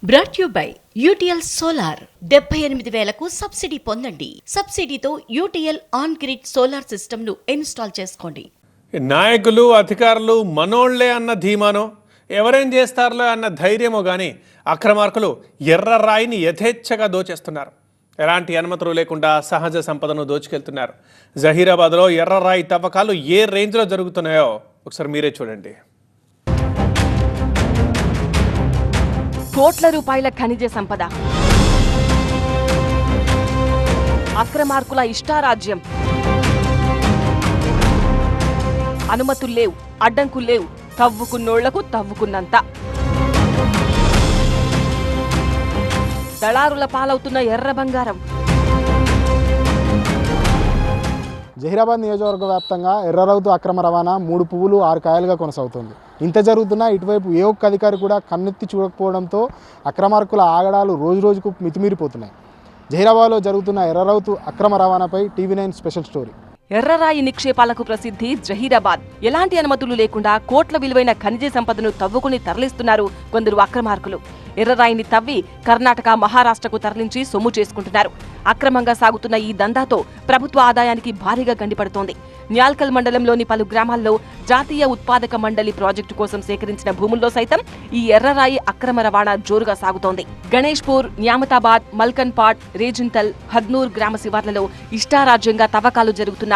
Brought you by UTL solar 78,000కు subsidy పొందండి. సబ్సిడీతో యూటీఎల్ ఆన్ గ్రిడ్ సోలార్ సిస్టమ్ ను ఇన్స్టాల్ చేసుకోండి. నాయకులు అధికారులు మనోళ్లే అన్న ధీమానో ఎవరేం చేస్తారులే అన్న ధైర్యమో కానీ అక్రమార్కులు ఎర్ర రాయిని యథేచ్ఛగా దోచేస్తున్నారు. ఎలాంటి అనుమతులు లేకుండా సహజ సంపదను దోచుకెళ్తున్నారు. జహీరాబాద్లో ఎర్ర రాయి తవ్వకాలు ఏ రేంజ్లో జరుగుతున్నాయో ఒకసారి మీరే చూడండి. కోట్ల రూపాయల ఖనిజ సంపద, అక్రమార్కుల ఇష్టారాజ్యం. అనుమతులు లేవు, అడ్డంకులు లేవు, తవ్వుకున్నోళ్లకు తవ్వుకున్నంత. దళారుల పాలవుతున్న ఎర్ర బంగారం. జహీరాబాద్ నియోజకవర్గ వ్యాప్తంగా ఎర్రరౌతు అక్రమ రవాణా 3 పువ్వులు 6 కాయలుగా కొనసాగుతుంది. ఇంత జరుగుతున్నా ఇటువైపు ఏ ఒక్క అధికారి కూడా కన్నెత్తి చూడకపోవడంతో అక్రమార్కుల ఆగడాలు రోజు రోజుకు మితిమీరిపోతున్నాయి. జహీరాబాద్లో జరుగుతున్న ఎర్రరౌతు అక్రమ రవాణాపై టీవీ9 స్పెషల్ స్టోరీ. ఎర్రరాయి నిక్షేపాలకు ప్రసిద్ధి జహీరాబాద్. ఎలాంటి అనుమతులు లేకుండా కోట్ల విలువైన ఖనిజ సంపదను తవ్వుకుని తరలిస్తున్నారు కొందరు అక్రమార్కులు. ఎర్రరాయిని తవ్వి కర్ణాటక, మహారాష్ట్రకు తరలించి సొమ్ము చేసుకుంటున్నారు. అక్రమంగా సాగుతున్న ఈ దందాతో ప్రభుత్వ ఆదాయానికి భారీగా గండిపడుతోంది. న్యాల్కల్ మండలంలోని పలు గ్రామాల్లో జాతీయ ఉత్పాదక మండలి ప్రాజెక్టు కోసం సేకరించిన భూముల్లో సైతం ఈ ఎర్రరాయి అక్రమ రవాణా జోరుగా సాగుతోంది. గణేష్పూర్, న్యామతాబాద్, మల్కన్పాడ్, రేజింతల్, హద్నూర్ గ్రామ శివార్లలో ఇష్టారాజ్యంగా తవ్వకాలు జరుగుతున్న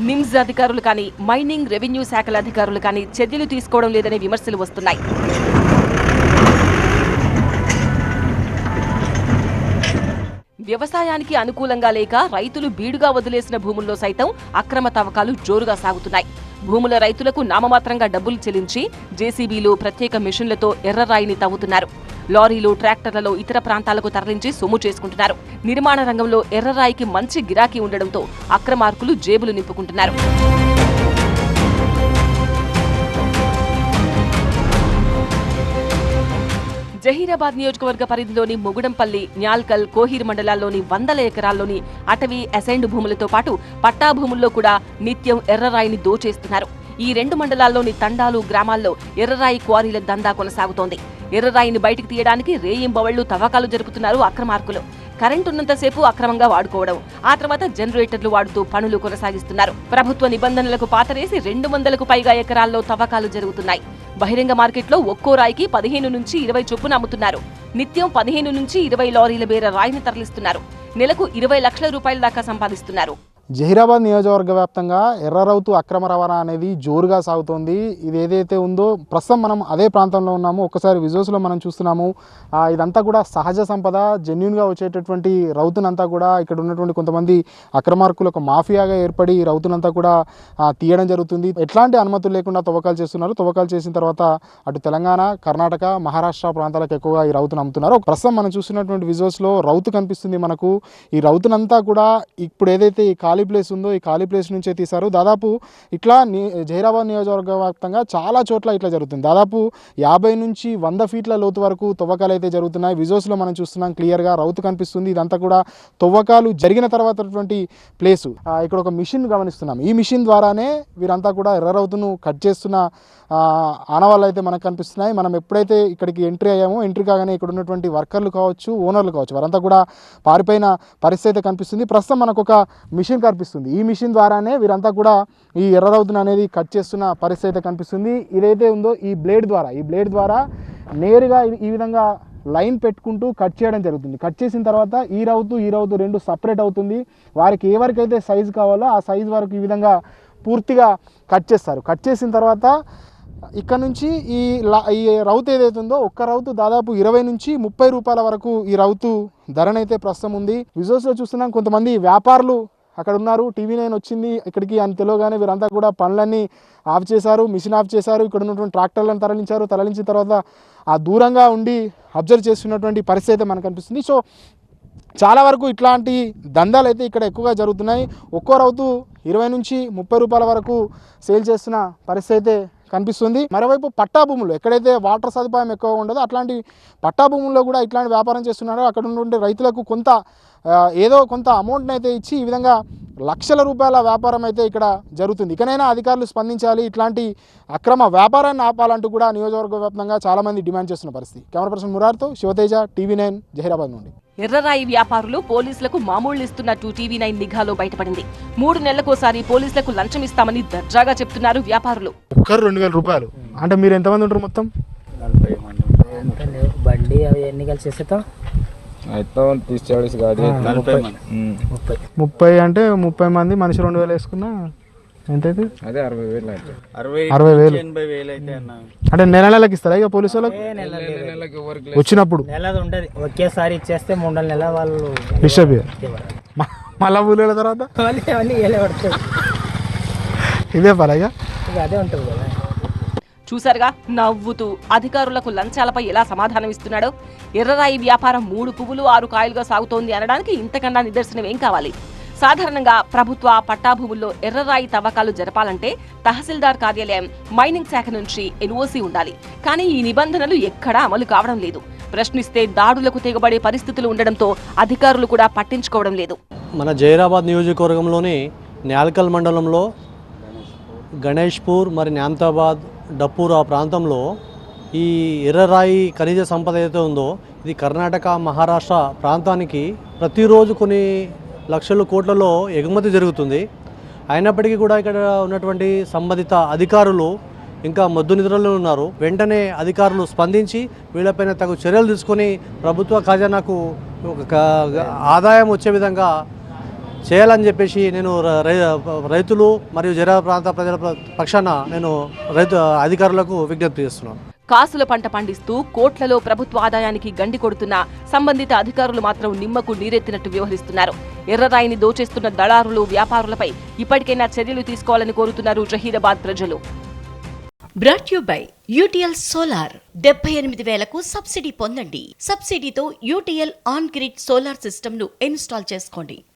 నిమ్స్ అధికారులు కానీ, మైనింగ్, రెవెన్యూ శాఖల అధికారులు కానీ చర్యలు తీసుకోవడం లేదనే విమర్శలు వస్తున్నాయి. వ్యవసాయానికి అనుకూలంగా లేక రైతులు బీడుగా వదిలేసిన భూముల్లో సైతం అక్రమ తవ్వకాలు జోరుగా సాగుతున్నాయి. భూముల రైతులకు నామమాత్రంగా డబ్బులు చెల్లించి జేసీబీలు, ప్రత్యేక మిషన్లతో ఎర్రరాయిని తవ్వుతున్నారు. లారీలు, ట్రాక్టర్లలో ఇతర ప్రాంతాలకు తరలించి సొమ్ము చేసుకుంటున్నారు. నిర్మాణ రంగంలో ఎర్రరాయికి మంచి గిరాకీ ఉండడంతో అక్రమార్కులు జేబులు నింపుకుంటున్నారు. జహీరాబాద్ నియోజకవర్గ పరిధిలోని మొగుడంపల్లి, న్యాల్కల్, కోహీర్ మండలాల్లోని 100 ఎకరాల్లోని అటవీ, అసైన్డ్ భూములతో పాటు పట్టా భూముల్లో కూడా నిత్యం ఎర్రరాయిని దోచేస్తున్నారు. ఈ 2 మండలాల్లోని తండాలు, గ్రామాల్లో ఎర్రరాయి క్వారీల దందా కొనసాగుతోంది. ఎర్రరాయిని బయటికి తీయడానికి రేయింబవళ్లు తవ్వకాలు జరుపుతున్నారు అక్రమార్కులు. కరెంటున్నంతసేపు అక్రమంగా వాడుకోవడం, ఆ తర్వాత జనరేటర్లు వాడుతూ పనులు కొనసాగిస్తున్నారు. ప్రభుత్వ నిబంధనలకు పాతరేసి 200కు పైగా ఎకరాల్లో తవ్వకాలు జరుగుతున్నాయి. బహిరంగ మార్కెట్లో ఒక్కో రాయికి 15 నుంచి 20 చొప్పున అమ్ముతున్నారు. నిత్యం 15 నుంచి 20 లారీల మేర రాయిని తరలిస్తున్నారు. నెలకు 20 లక్షల రూపాయల దాకా సంపాదిస్తున్నారు. జహీరాబాద్ నియోజకవర్గ వ్యాప్తంగా ఎర్రరౌతు అక్రమ రవాణా అనేది జోరుగా సాగుతోంది. ఇది ఏదైతే ఉందో ప్రస్తుతం మనం అదే ప్రాంతంలో ఉన్నాము. ఒక్కసారి విజువల్స్లో మనం చూస్తున్నాము. ఇదంతా కూడా సహజ సంపద, జెన్యూన్గా వచ్చేటటువంటి రౌతునంతా కూడా ఇక్కడ ఉన్నటువంటి కొంతమంది అక్రమార్కులు ఒక మాఫియాగా ఏర్పడి ఈ రౌతునంతా కూడా తీయడం జరుగుతుంది. ఎట్లాంటి అనుమతులు లేకుండా తవ్వకాలు చేస్తున్నారు. తవ్వకాలు చేసిన తర్వాత అటు తెలంగాణ, కర్ణాటక, మహారాష్ట్ర ప్రాంతాలకు ఎక్కువగా ఈ రౌతును అమ్ముతున్నారు. ప్రస్తుతం మనం చూస్తున్నటువంటి విజువల్స్లో రౌతు కనిపిస్తుంది మనకు. ఈ రౌతునంతా కూడా ఇప్పుడు ఏదైతే ఈ ఖాళీ ప్లేస్ ఉందో ఈ ఖాళీ ప్లేస్ నుంచే తీశారు. దాదాపు ఇట్లా జహీరాబాద్ నియోజకవర్గ వ్యాప్తంగా చాలా చోట్ల ఇట్లా జరుగుతుంది. దాదాపు 50 నుంచి 100 ఫీట్ల లోతు వరకు తవ్వకాలు అయితే జరుగుతున్నాయి. విజువల్స్లో మనం చూస్తున్నాం, క్లియర్గా రౌతు కనిపిస్తుంది. ఇదంతా కూడా తవ్వకాలు జరిగిన తర్వాతటువంటి ప్లేసు. ఇక్కడ ఒక మిషన్ గమనిస్తున్నాం. ఈ మిషన్ ద్వారానే వీరంతా కూడా ఎర్రరౌతును కట్ చేస్తున్న ఆనవాళ్ళు అయితే మనకు కనిపిస్తున్నాయి. మనం ఎప్పుడైతే ఇక్కడికి ఎంట్రీ అయ్యామో, ఎంట్రీ కాగానే ఇక్కడ ఉన్నటువంటి వర్కర్లు కావచ్చు, ఓనర్లు కావచ్చు, వారంతా కూడా పారిపోయిన పరిస్థితి అయితే కనిపిస్తుంది. ప్రస్తుతం మనకు ఒక మిషన్ కనిపిస్తుంది. ఈ మిషన్ ద్వారానే వీరంతా కూడా ఈ ఎర్రరౌతును అనేది కట్ చేస్తున్న పరిస్థితి అయితే కనిపిస్తుంది. ఇదైతే ఉందో ఈ బ్లేడ్ ద్వారా నేరుగా ఈ విధంగా లైన్ పెట్టుకుంటూ కట్ చేయడం జరుగుతుంది. కట్ చేసిన తర్వాత ఈ రౌతు 2 సపరేట్ అవుతుంది. వారికి ఏ వరకు అయితే సైజు కావాలో ఆ సైజు వరకు ఈ విధంగా పూర్తిగా కట్ చేస్తారు. కట్ చేసిన తర్వాత ఇక్కడ నుంచి ఈ రౌతు ఏదైతే ఉందో ఒక్క రౌతు దాదాపు 20 నుంచి 30 రూపాయల వరకు ఈ రౌతు ధరనైతే ప్రస్తుతం ఉంది. విజువల్స్లో చూస్తున్నాం, కొంతమంది వ్యాపారులు అక్కడ ఉన్నారు. టీవీ9 వచ్చింది ఇక్కడికి అని తెలియగానే వీరంతా కూడా పనులన్నీ ఆఫ్ చేశారు, మిషన్ ఆఫ్ చేశారు. ఇక్కడ ఉన్నటువంటి ట్రాక్టర్లను తరలించిన తర్వాత ఆ దూరంగా ఉండి అబ్జర్వ్ చేస్తున్నటువంటి పరిస్థితి అయితే మనకు కనిపిస్తుంది. సో చాలా వరకు ఇట్లాంటి దందాలు అయితే ఇక్కడ ఎక్కువగా జరుగుతున్నాయి. ఒక్కో రౌతు 20 నుంచి 30 రూపాయల వరకు సేల్ చేస్తున్న పరిస్థితి అయితే కనిపిస్తుంది. మరోవైపు పట్టా భూములు ఎక్కడైతే వాటర్ సదుపాయం ఎక్కువగా ఉండదో అట్లాంటి పట్టా భూముల్లో కూడా ఇట్లాంటి వ్యాపారం చేస్తున్నారో అక్కడ ఉన్నటువంటి రైతులకు కొంత ఏదో కొంత అమౌంట్ని అయితే ఇచ్చి ఈ విధంగా లక్షల రూపాయల వ్యాపారం అయితే ఇక్కడ జరుగుతుంది. ఇకనైనా అధికారులు స్పందించాలి, ఇట్లాంటి అక్రమ వ్యాపారాన్ని ఆపాలంటూ కూడా నియోజకవర్గ వ్యాప్తంగా చాలామంది డిమాండ్ చేస్తున్న పరిస్థితి. కెమెరా పర్సన్ మురార్తో శివతేజ, టీవీ9 జహీరాబాద్ నుండి. ఎర్రరాయి వ్యాపారులు పోలీసులకు మామూళ్లు ఇస్తున్నట్టు టీవీ9 నిఘాలో బయటపడింది. 3 నెలలకోసారి పోలీసులకు లంచం ఇస్తామని దర్జాగా చెప్తున్నారు వ్యాపారులు. ఒక్కరు 2000 రూపాయలు అంటే మీరు ఎంతమంది ఉంటారు మొత్తం? 40 మంది. బండి అవి ఎన్ని కలిసి చేసేతో 30 అంటే 30 మంది మనిషి 2000 వేసుకున్నా ఎంతైతే? అదే 60,000 అయితే 60,000 80,000 అయితే అన్న. అంటే నెలకి ఇస్తారా ఇక పోలీసు వాళ్ళకి వచ్చినప్పుడు? నెలది ఉండదు, ఒకేసారి ఇచ్చేస్తే 3 నెలల వాళ్ళు డిస్టర్బ్ మళ్ళా ఊళ్ళో తర్వాత మళ్ళీ అవన్నీ పడుతుంది. ఇదే పరగా ఇక అదే ఉంటుంది కదా. చూసారుగా నవ్వుతూ అధికారులకు లంచాలపై ఎలా సమాధానం ఇస్తున్నాడో. ఎర్రరాయి వ్యాపారం 3 పువ్వులు 6 కాయలుగా సాగుతోంది అనడానికి ఇంతకన్నా నిదర్శనం ఏం కావాలి? సాధారణంగా ప్రభుత్వ పట్టాభూముల్లో ఎర్రరాయి తవ్వకాలు జరపాలంటే తహసీల్దార్ కార్యాలయం, మైనింగ్ శాఖ నుంచి ఎన్ఓసి ఉండాలి. కానీ ఈ నిబంధనలు ఎక్కడా అమలు కావడం లేదు. ప్రశ్నిస్తే దాడులకు తెగబడే పరిస్థితులు ఉండడంతో అధికారులు కూడా పట్టించుకోవడం లేదు. మన జహీరాబాద్ నియోజకవర్గంలోని న్యాల్కల్ మండలంలో గణేష్పూర్ మరి న్యాంతాబాద్ డప్పూర్ ఆ ప్రాంతంలో ఈ ఎర్రరాయి ఖనిజ సంపద ఏదైతే ఉందో ఇది కర్ణాటక, మహారాష్ట్ర ప్రాంతానికి ప్రతిరోజు కొన్ని లక్షల కోట్లలో ఎగుమతి జరుగుతుంది. అయినప్పటికీ కూడా ఇక్కడ ఉన్నటువంటి సంబంధిత అధికారులు ఇంకా మొద్దు నిద్రలో ఉన్నారు. వెంటనే అధికారులు స్పందించి వీళ్ళపైన తగు చర్యలు తీసుకొని ప్రభుత్వ ఖజానాకు ఒక ఆదాయం వచ్చే విధంగా చేయాలని చెప్పేసి నేను రైతులు మరియు జహీరాబాద్ ప్రాంత ప్రజల పక్షాన నేను అధికారులకు విజ్ఞప్తి చేస్తున్నాను. కాసుల పంట పండిస్తూ కోట్లలో ప్రభుత్వ ఆదాయానికి గండి కొడుతున్న సంబంధిత అధికారులు మాత్రం నిమ్మకు నీరెత్తినట్టు వ్యవహరిస్తున్నారు. ఎర్రరాయిని దోచేస్తున్న దళారులు, వ్యాపారులపై ఇప్పటికైనా చర్యలు తీసుకోవాలని కోరుతున్నారు జహీరాబాద్ ప్రజలు. Brought you by UTL solar. 78,000కు సబ్సిడీ పొందండి. సబ్సిడీతో యూటీఎల్ ఆన్ గ్రిడ్ సోలార్ సిస్టమ్ ను ఇన్స్టాల్ చేసుకోండి.